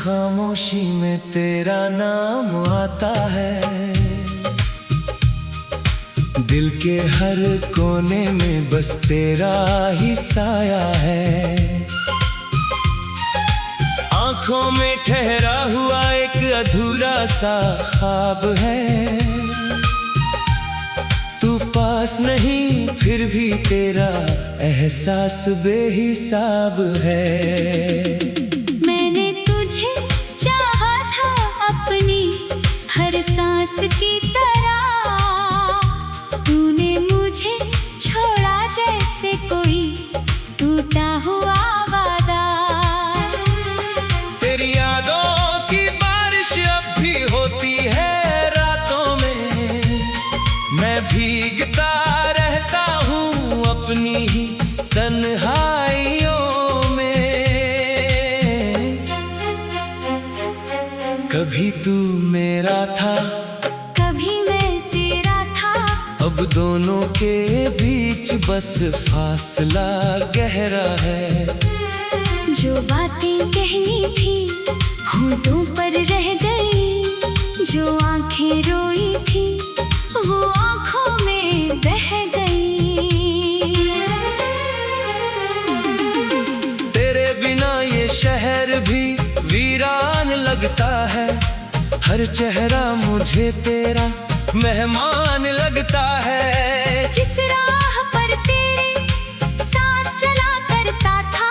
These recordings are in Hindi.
खामोशी में तेरा नाम आता है। दिल के हर कोने में बस तेरा ही साया है। आंखों में ठहरा हुआ एक अधूरा सा ख्वाब है। तू पास नहीं फिर भी तेरा एहसास बेहिसाब है। मैंने तुझे चाहा था अपनी हर सांस की तरह, तूने मुझे छोड़ा जैसे कोई टूटा हुआ वादा। तेरी यादों की बारिश अब भी होती है रातों में। मैं भीगता रहता हूँ अपनी ही तन्हाइयों में। कभी तू मेरा था, कभी मैं तेरा था, अब दोनों के बीच बस फासला गहरा है। जो बातें कहनी थी होठों पर रह गई, जो आंखें रोई थी वो आंखों में बह गई। तेरे बिना ये शहर भी वीरान लगता है। हर चेहरा मुझे तेरा मेहमान लगता है। जिस राह पर तेरे साथ चला करता था,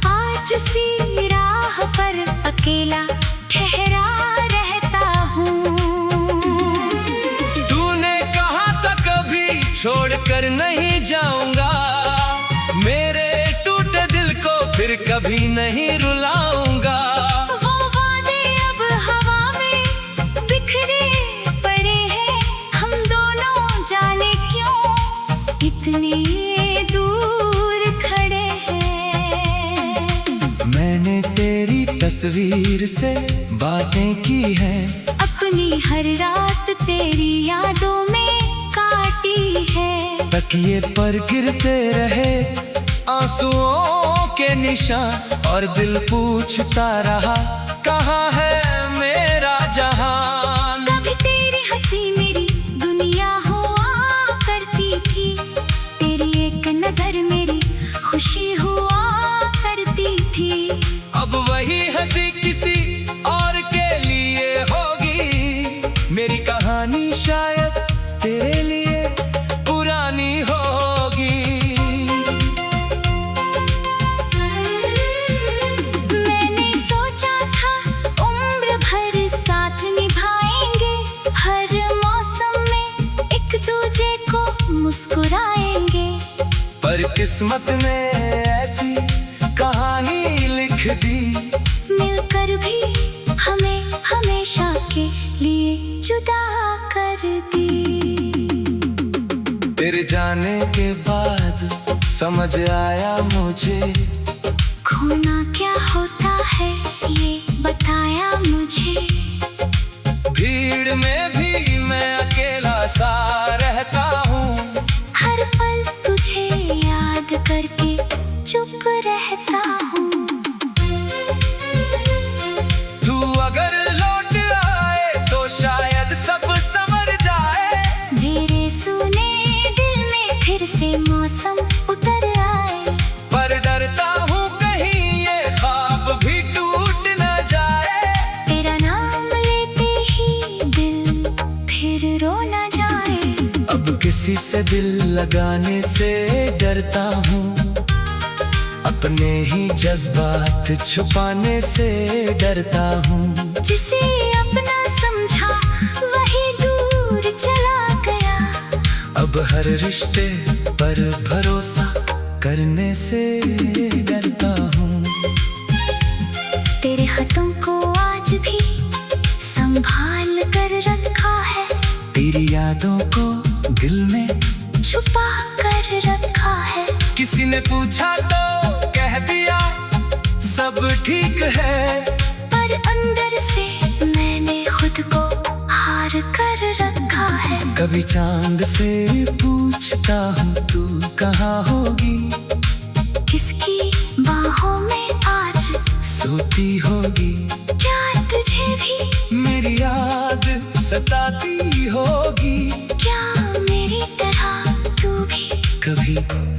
आज उसी राह पर अकेला ठहरा रहता हूँ। तूने कहा था कभी छोड़कर नहीं जाऊंगा, मेरे टूटे दिल को फिर कभी नहीं रुलाऊंगा। वो वादे अब हवा में बिखरे पड़े हैं, हम दोनों जाने क्यों इतने दूर खड़े हैं। मैंने तेरी तस्वीर से बातें की हैं, अपनी हर रात तेरी यादों में काटी है। तकिए पर गिरते रहे आंसुओं के निशान, और दिल पूछता रहा कहाँ है मेरा जहान। कभी तेरी हंसी मेरी दुनिया हुआ करती थी, तेरी एक नजर मेरी खुशी हुआ करती थी। अब वही हंसी किसी और के लिए होगी, मेरी कहानी शायद तेरे लिए पुरानी होगी। मैंने सोचा था उम्र भर साथ निभाएंगे, हर मौसम में एक दूजे को मुस्कुराएंगे। पर किस्मत ने ऐसी कहानी लिख दी, मिलकर भी हमें हमेशा के लिए जुदा कर दी। तेरे जाने के बाद समझ आया मुझे, खोना क्या होता है ये बताया मुझे। भीड़ में भी मैं अकेला सा रहता हूँ, हर पल तुझे याद करके चुप रहता हूँ। तू अगर लौट आए तो शायद सब संवर जाए। मेरे सुने दिल में फिर से मौसम उतर आए, पर डरता हूँ कहीं ये ख्वाब भी टूट न जाए। तेरा नाम लेते ही दिल फिर रो न जाए। अब किसी से दिल लगाने से डरता हूँ, अपने ही जज्बात छुपाने से डरता हूँ। जिसे अपना समझा वही दूर चला गया। अब हर रिश्ते पर भरोसा करने से डरता हूँ। तेरे हाथों को आज भी संभाल कर रखा है, तेरी यादों को दिल में छुपा कर रखा है। किसी ने पूछा तो कह दिया सब ठीक है, पर अंदर से मैंने खुद को हार कर रखा है। कभी चांद से पूछता हूँ तू कहाँ होगी, किसकी बाहों में आज सोती होगी। सताती होगी। क्या मेरी तरह तू भी कभी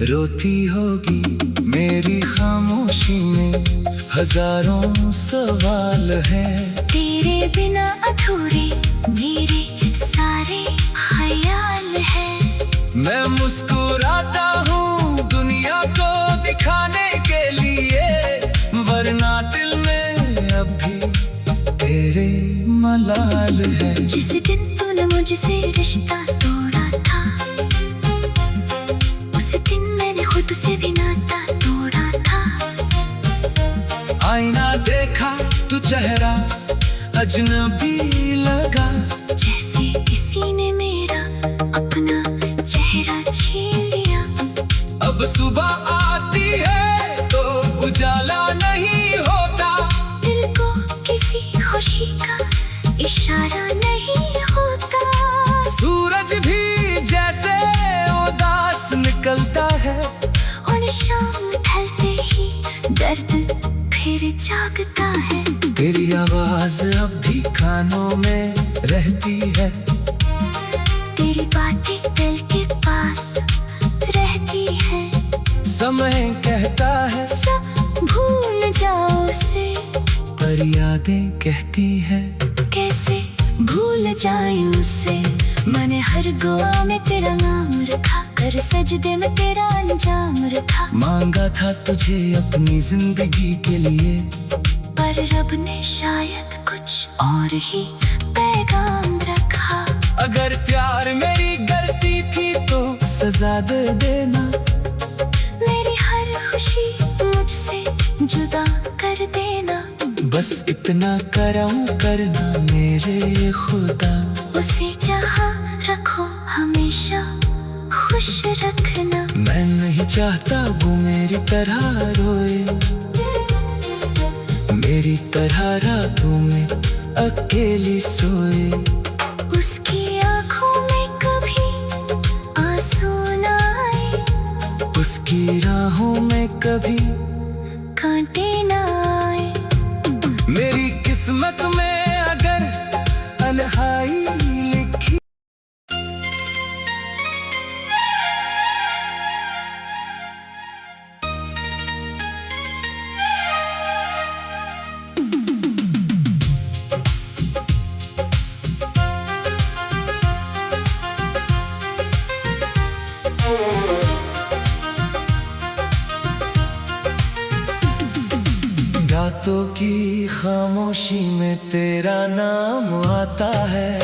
रोती होगी। मेरी खामोशी में हजारों सवाल हैं। तेरे बिना अधूरे मेरे सारे ख्याल है। मैं मुस्कुराता हूँ दुनिया को दिखाने के लिए, वरना दिल में अब भी तेरे मलाल है। जिस दिन तूने मुझसे रिश्ता तोड़ा था, उस दिन मैंने खुद से भी नाता तोड़ा था। आईना देखा तो चेहरा अजनबी लगा, जैसे किसी ने मेरा अपना चेहरा छीन लिया। अब सुबह आती है तो उजाला नहीं होता, दिल को किसी खुशी का इशारा नहीं होता। सूरज भी जैसे उदास निकलता है, और शाम ढलते ही दर्द फिर जागता है। तेरी आवाज अब भी कानों में रहती है, तेरी बातें दिल के पास रहती है। समय कहता है सब भूल जाओ उसे, पर यादें कहती है कैसे भूल जाए उसे। मैंने हर दुआ में तेरा नाम रखा, कर सजदे में तेरा अंजाम रखा। मांगा था तुझे अपनी जिंदगी के लिए, पर रब ने शायद कुछ और ही पैगाम रखा। अगर प्यार मेरी गलती थी तो सजा दे देना, मेरी हर खुशी मुझसे जुदा कर देना। बस इतना करम करना मेरे खुदा। उसे जहाँ रखो हमेशा खुश रखना। मैं नहीं चाहता वो मेरी तरह रोए, मेरी तरह रातों में अकेली सोए। उसकी आँखों में कभी आंसू न आए, उसकी राहों में कभी कांटे न आए। मेरी किस्मत में अगर तन्हाई लिखी, रातों की खामोशी में तेरा नाम आता है,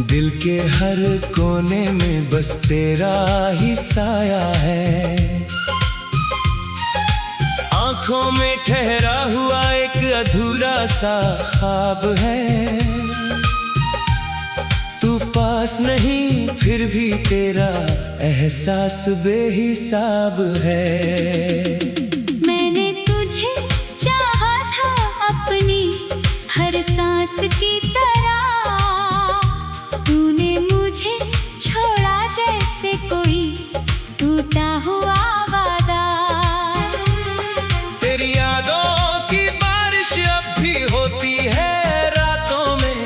दिल के हर कोने में बस तेरा ही साया है। आंखों में ठहरा हुआ एक अधूरा सा ख्वाब है, तू पास नहीं फिर भी तेरा एहसास बेहिसाब है। हर सांस की तरह तूने मुझे छोड़ा जैसे कोई टूटा हुआ वादा। तेरी यादों की बारिश अब भी होती है रातों में,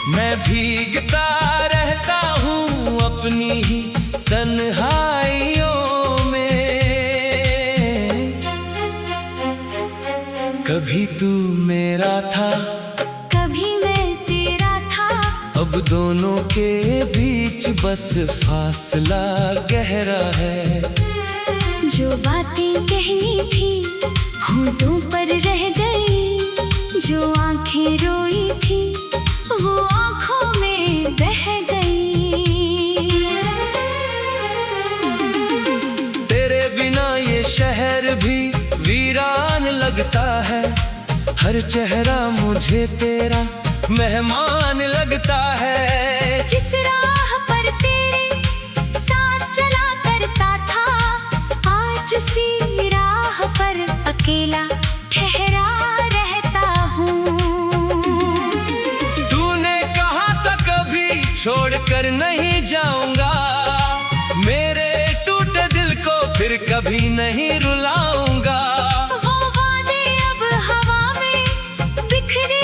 मैं भीगता रहता हूँ अपनी ही तन्हाइयों में। कभी तू मेरा था, कभी मैं तेरा था, अब दोनों के बीच बस फासला गहरा है। जो बातें कहनी थी होठों पर रह गई, जो आंखें रोई थी वो आंखों में बह गई। तेरे बिना ये शहर भी वीरान लगता है, हर चेहरा मुझे तेरा मेहमान लगता है। जिस राह पर तेरे साथ चला करता था, आज उसी राह पर अकेला ठहरा रहता हूँ। तूने कहा था कभी छोड़कर नहीं जाऊंगा, मेरे टूटे दिल को फिर कभी नहीं रुलाऊंगा। वो वादे अब हवा में बिखरे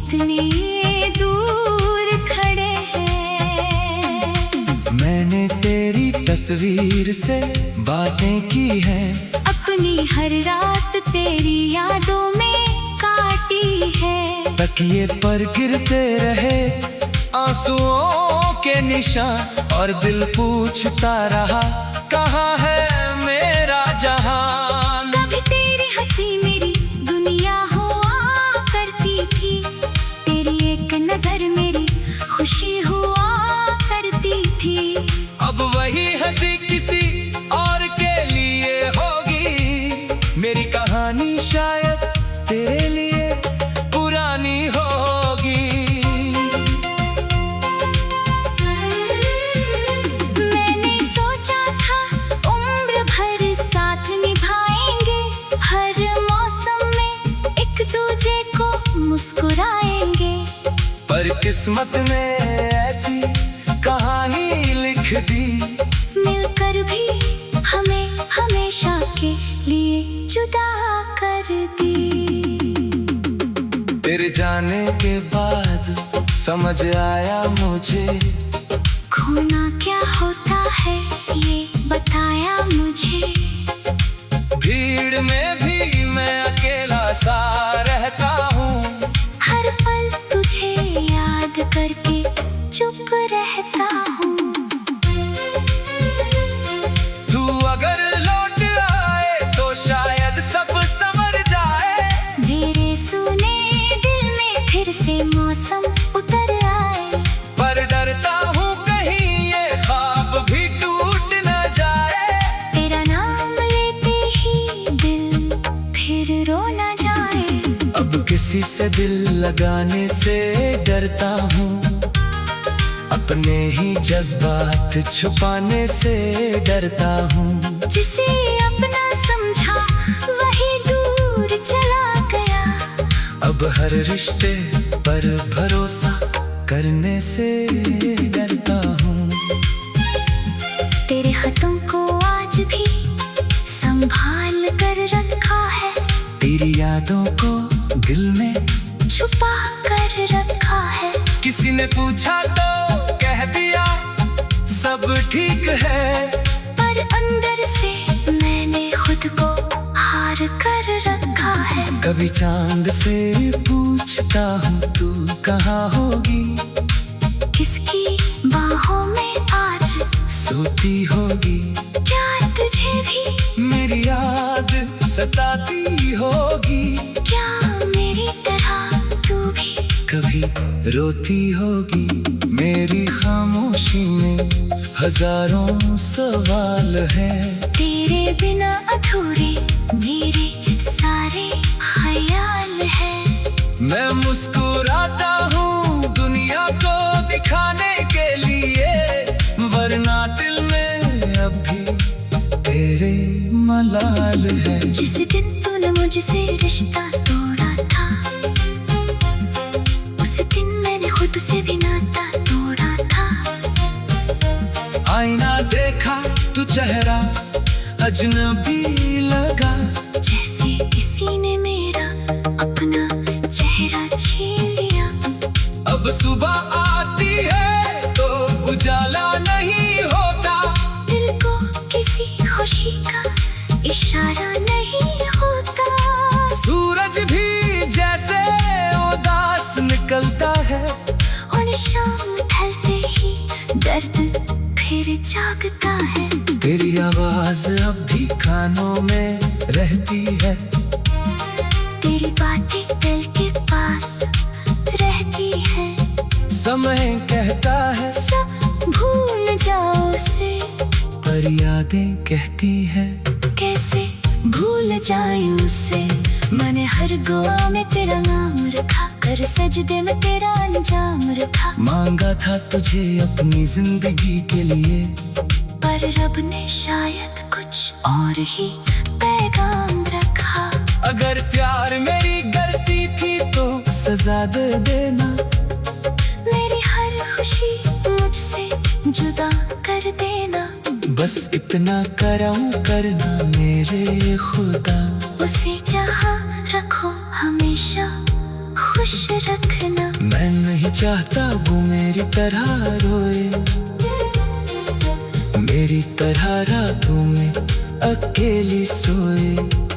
कितने दूर खड़े हैं। मैंने तेरी तस्वीर से बातें की हैं, अपनी हर रात तेरी यादों में काटी है। तकिए पर गिरते रहे आंसुओं के निशान, और दिल पूछता रहा कहाँ है मेरा जहान। कभी तेरी हंसी मेरी दुनिया हुआ करती थी, तेरी एक नजर मेरी खुशी हुआ करती थी। अब वही हंसी किसी और के लिए होगी, मेरी कहानी शायद तेरे लिए पुरानी होगी। मैंने सोचा था उम्र भर साथ निभाएंगे, हर मौसम में एक दूजे को मुस्कुराएंगे। पर किस्मत ने ऐसी कहानी लिख दी, मिलकर भी हमें हमेशा के लिए जुदा कर दी। तेरे जाने के बाद समझ आया मुझे, खोना क्या होता है ये बताया मुझे। भीड़ में भी मैं अकेला सा रहता हूँ, हर पल तुझे याद करके चुप रहता हूँ। तू अगर लौट आए तो शायद सब संवर जाए, मेरे सुने दिल में फिर से मौसम उतर आए। पर डरता हूँ कहीं ये ख्वाब भी टूट न जाए। तेरा नाम लेते ही दिल फिर रो न जाए। अब किसी से दिल लगाने से डरता हूँ, अपने ही जज्बात छुपाने से डरता हूँ। जिसे अपना समझा वही दूर चला गया। अब हर रिश्ते पर भरोसा करने से डरता हूँ। तेरे हाथों को आज भी संभाल कर रखा है, तेरी यादों को दिल में छुपा कर रखा है। किसी ने पूछा तो कह दिया सब ठीक है, पर अंदर से मैंने खुद को हार कर रखा है। कभी चांद से पूछता हूँ तू कहाँ होगी, किसकी बाहों में आज सोती होगी। क्या तुझे भी मेरी याद सताती होगी, क्या मेरी तरह तू भी कभी रोती होगी। मेरी खामोशी में हजारों सवाल हैं, तेरे बिना अधूरे मेरे सारे ख्याल हैं। मैं मुस्कुराता हूँ दुनिया को दिखाने के लिए, वरना दिल में अब भी तेरे मलाल है। जिस दिन तूने मुझसे रिश्ता तोड़ा था, उस दिन मैंने खुद से भी नाता तोड़ा था। आईना देखा तो चेहरा अजनबी लगा, जैसे किसी ने मेरा अपना चेहरा छीन लिया। अब सुबह आती है तो उजाला नहीं होता, दिल को किसी खुशी का इशारा नहीं होता। सूरज भी जैसे उदास निकलता है, और शाम ढलते ही दर्द फिर जागता है। तेरी आवाज अब भी कानों में रहती है, तेरी बातें दिल के पास रहती है। समय कहता है सब भूल जाओ उसे, पर यादें कहती है कैसे भूल जाऊं उसे। मैंने हर दुआ में तेरा नाम रखा, कर सजदे में तेरा अंजाम रखा। मांगा था तुझे अपनी जिंदगी के लिए, पर रब ने शायद कुछ और ही पैगाम रखा। अगर प्यार मेरी गलती थी तो सजा दे देना, मेरी हर खुशी मुझसे जुदा कर देना। बस इतना करम करना मेरे खुदा, उसे जहाँ रखो हमेशा खुश रखना। मैं नहीं चाहता वो मेरी तरह रोए, मेरी तरह रातों में अकेली सोए।